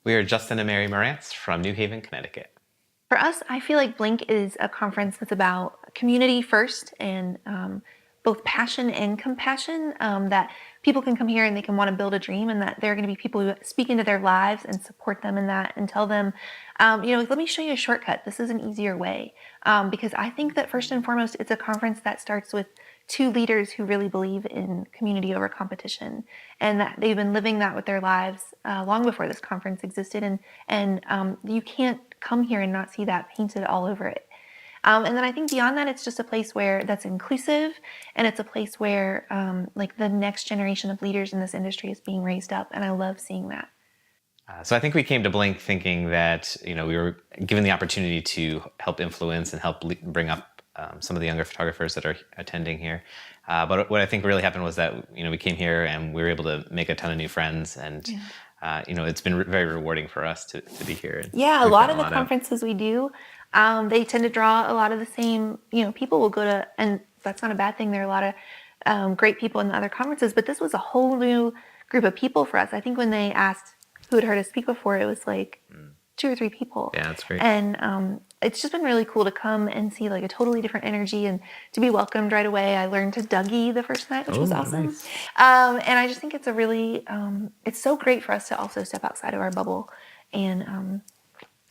We are Justin and Mary Marantz from New Haven, Connecticut. For us, I feel like Blink is a conference that's about community first and both passion and compassion, that people can come here and they can want to build a dream, and that there are going to be people who speak into their lives and support them in that and tell them, let me show you a shortcut. This is an easier way. Because I think that first and foremost, it's a conference that starts with two leaders who really believe in community over competition, and that they've been living that with their lives long before this conference existed. And you can't come here and not see that painted all over it. And then I think beyond that, it's just a place where that's inclusive, and it's a place where like the next generation of leaders in this industry is being raised up, and I love seeing that. So I think we came to Blink thinking that we were given the opportunity to help influence and help bring up some of the younger photographers that are attending here. But what I think really happened was that we came here and we were able to make a ton of new friends, and it's been very rewarding for us to be here. Yeah, a lot of the conferences we do, they tend to draw a lot of the same, people will go to, and that's not a bad thing. There are a lot of great people in the other conferences, but this was a whole new group of people for us. I think when they asked who had heard us speak before, it was like 2 or 3 people. Yeah, that's great. And it's just been really cool to come and see like a totally different energy and to be welcomed right away. I learned to Dougie the first night, which was awesome. Nice. And I just think it's a really, it's so great for us to also step outside of our bubble. And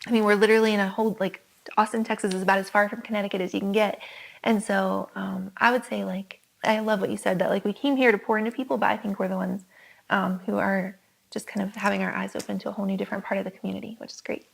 we're literally in a whole, like, Austin, Texas is about as far from Connecticut as you can get. And so I would say, like, I love what you said, that like we came here to pour into people, but I think we're the ones who are just kind of having our eyes open to a whole new different part of the community, which is great.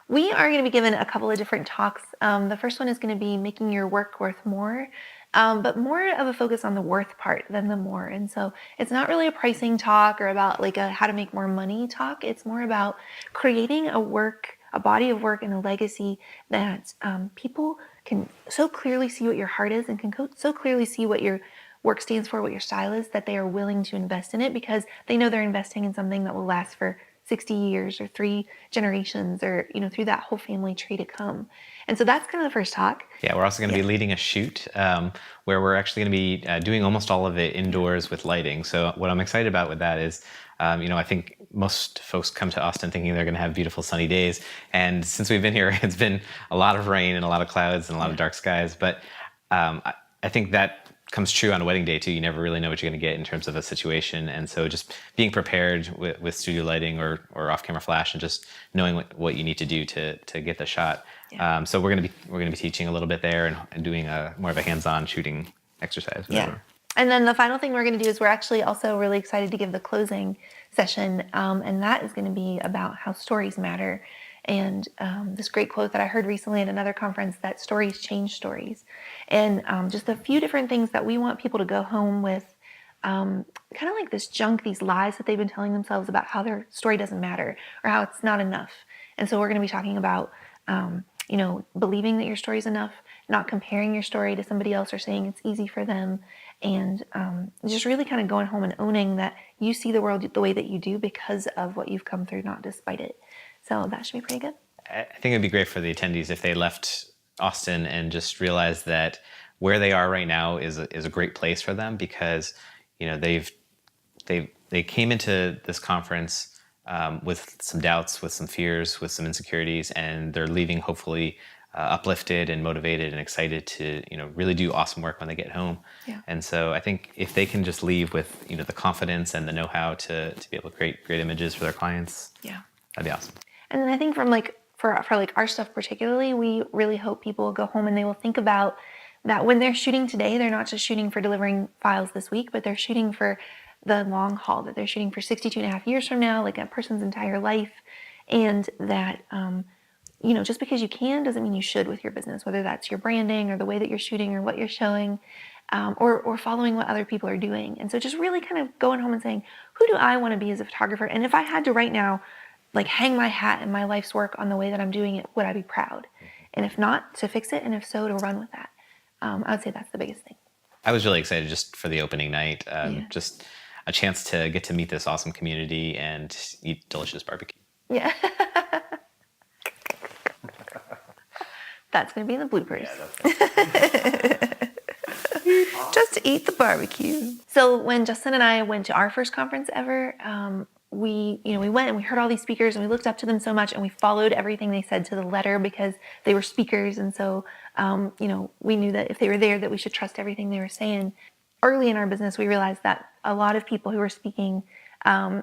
We are going to be given a couple of different talks. The first one is going to be making your work worth more, but more of a focus on the worth part than the more. And so it's not really a pricing talk or about like a how to make more money talk. It's more about creating a body of work and a legacy that people can so clearly see what your heart is and can so clearly see what your work stands for, what your style is, that they are willing to invest in it because they know they're investing in something that will last for 60 years or 3 generations or, through that whole family tree to come. And so that's kind of the first talk. Yeah, we're also going to be leading a shoot where we're actually going to be doing almost all of it indoors with lighting. So what I'm excited about with that is, I think most folks come to Austin thinking they're going to have beautiful sunny days. And since we've been here, it's been a lot of rain and a lot of clouds and a lot of dark skies. But I think that comes true on a wedding day too. You never really know what you're going to get in terms of a situation, and so just being prepared with studio lighting or off-camera flash, and just knowing what you need to do to get the shot. Yeah. So we're going to be teaching a little bit there and doing more of a hands-on shooting exercise. Whatever. Yeah. And then the final thing we're going to do is we're actually also really excited to give the closing session, and that is going to be about how stories matter. And this great quote that I heard recently at another conference, that stories change stories. And just a few different things that we want people to go home with, kind of like this junk, these lies that they've been telling themselves about how their story doesn't matter or how it's not enough. And so we're going to be talking about, believing that your story is enough, not comparing your story to somebody else or saying it's easy for them, and just really kind of going home and owning that you see the world the way that you do because of what you've come through, not despite it. So that should be pretty good. I think it'd be great for the attendees if they left Austin and just realized that where they are right now is a great place for them, because they came into this conference with some doubts, with some fears, with some insecurities, and they're leaving hopefully uplifted and motivated and excited to really do awesome work when they get home. Yeah. And so I think if they can just leave with the confidence and the know-how to be able to create great images for their clients, that'd be awesome. And then I think from for our stuff particularly, we really hope people will go home and they will think about that when they're shooting today, they're not just shooting for delivering files this week, but they're shooting for the long haul, that they're shooting for 62 and a half years from now, like a person's entire life. And that, just because you can doesn't mean you should with your business, whether that's your branding or the way that you're shooting or what you're showing, or following what other people are doing. And so just really kind of going home and saying, who do I want to be as a photographer? And if I had to right now, like, hang my hat and my life's work on the way that I'm doing it, would I be proud? And if not, to fix it, and if so, to run with that. I would say that's the biggest thing. I was really excited just for the opening night. Just a chance to get to meet this awesome community and eat delicious barbecue. Yeah. That's going to be in the bloopers. Just to eat the barbecue. So when Justin and I went to our first conference ever, we went and we heard all these speakers and we looked up to them so much and we followed everything they said to the letter because they were speakers. And so, we knew that if they were there, that we should trust everything they were saying. Early in our business, we realized that a lot of people who were speaking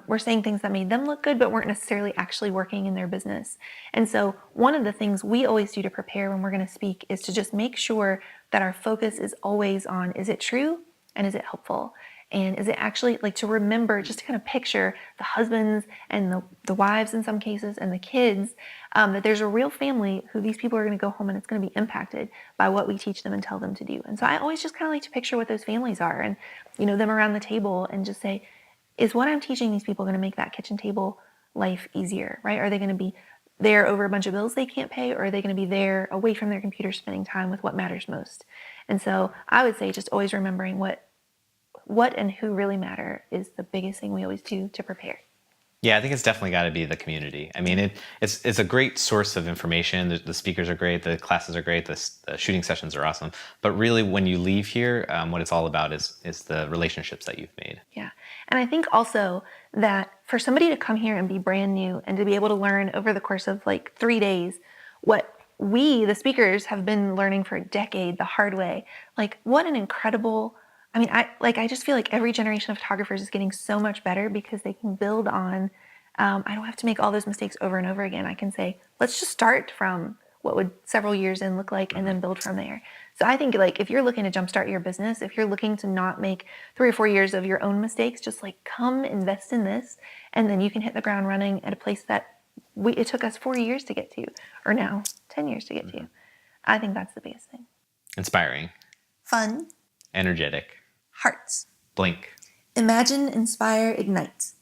were saying things that made them look good, but weren't necessarily actually working in their business. And so one of the things we always do to prepare when we're going to speak is to just make sure that our focus is always on, is it true and is it helpful? And is it actually, like, to remember, just to kind of picture the husbands and the wives in some cases and the kids, that there's a real family who these people are going to go home and it's going to be impacted by what we teach them and tell them to do. And so I always just kind of like to picture what those families are and, them around the table and just say, is what I'm teaching these people going to make that kitchen table life easier, right? Are they going to be there over a bunch of bills they can't pay, or are they going to be there away from their computer spending time with what matters most? And so I would say just always remembering what and who really matter is the biggest thing we always do to prepare. Yeah, I think it's definitely got to be the community. I mean, it's a great source of information. The speakers are great, the classes are great, the shooting sessions are awesome. But really, when you leave here, what it's all about is the relationships that you've made. Yeah, and I think also that for somebody to come here and be brand new and to be able to learn over the course of like 3 days what we, the speakers, have been learning for a decade the hard way, like what an incredible. I mean, I just feel like every generation of photographers is getting so much better because they can build on. I don't have to make all those mistakes over and over again. I can say, let's just start from what would several years in look like and then build from there. So I think, like, if you're looking to jumpstart your business, if you're looking to not make 3 or 4 years of your own mistakes, just like come invest in this, and then you can hit the ground running at a place that it took us 4 years to get to, or now 10 years to get to. I think that's the biggest thing. Inspiring. Fun. Energetic. Hearts. Blink. Imagine, inspire, ignite.